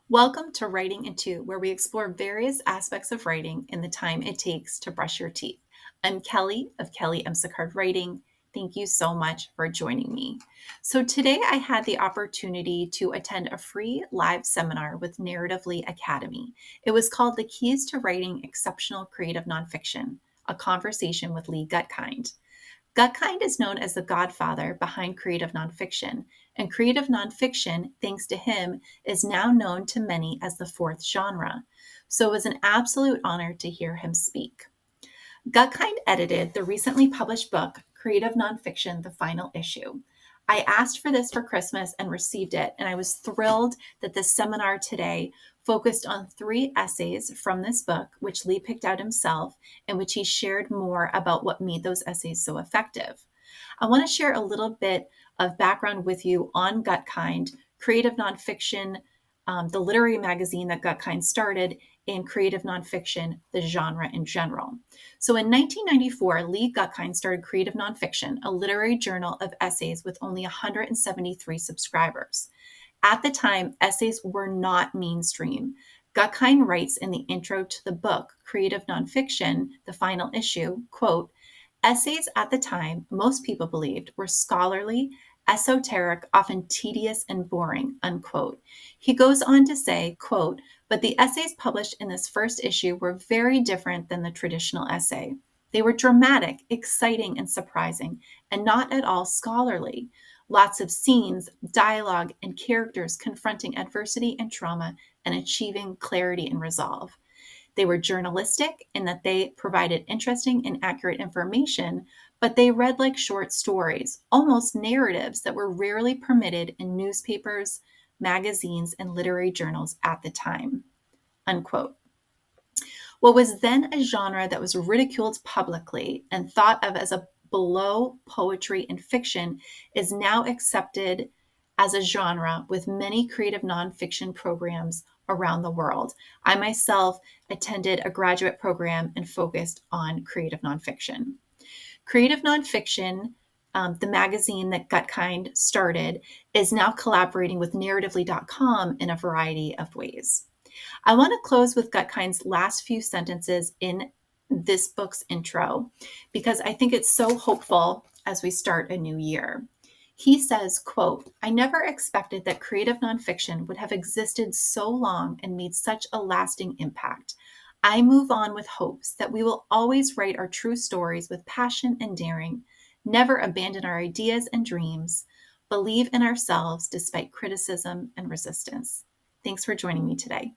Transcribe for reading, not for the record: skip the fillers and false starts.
Welcome to Writing in Two, where we explore various aspects of writing in the time it takes to brush your teeth. I'm Kelly of Kelly M. Sicard Writing. Thank you so much for joining me. So today I had the opportunity to attend a free live seminar with Narratively Academy. It was called The Keys to Writing Exceptional Creative Nonfiction, a conversation with Lee Gutkind. Gutkind is known as the godfather behind creative nonfiction, and creative nonfiction, thanks to him, is now known to many as the fourth genre. So it was an absolute honor to hear him speak. Gutkind edited the recently published book, Creative Nonfiction, the final issue. I asked for this for Christmas and received it, and I was thrilled that this seminar today focused on 3 essays from this book, which Lee picked out himself, in which he shared more about what made those essays so effective. I want to share a little bit of background with you on Gutkind, creative nonfiction, the literary magazine that Gutkind started, and creative nonfiction, the genre in general. So in 1994, Lee Gutkind started Creative Nonfiction, a literary journal of essays with only 173 subscribers. At the time, essays were not mainstream. Gutkind writes in the intro to the book, Creative Nonfiction, the final issue, quote, essays at the time, most people believed, were scholarly, esoteric, often tedious and boring, unquote. He goes on to say, quote, but the essays published in this first issue were very different than the traditional essay. They were dramatic, exciting, and surprising, and not at all scholarly. Lots of scenes, dialogue, and characters confronting adversity and trauma and achieving clarity and resolve. They were journalistic in that they provided interesting and accurate information, but they read like short stories, almost narratives that were rarely permitted in newspapers, magazines, and literary journals at the time. Unquote. What was then a genre that was ridiculed publicly and thought of as a below poetry and fiction is now accepted as a genre with many creative nonfiction programs around the world. I myself attended a graduate program and focused on creative nonfiction. Creative Nonfiction, the magazine that Gutkind started, is now collaborating with narratively.com in a variety of ways. I want to close with Gutkind's last few sentences in this book's intro because I think it's so hopeful as we start a new year. He says, quote, I never expected that creative nonfiction would have existed so long and made such a lasting impact. I move on with hopes that we will always write our true stories with passion and daring, never abandon our ideas and dreams, believe in ourselves despite criticism and resistance. Thanks for joining me today.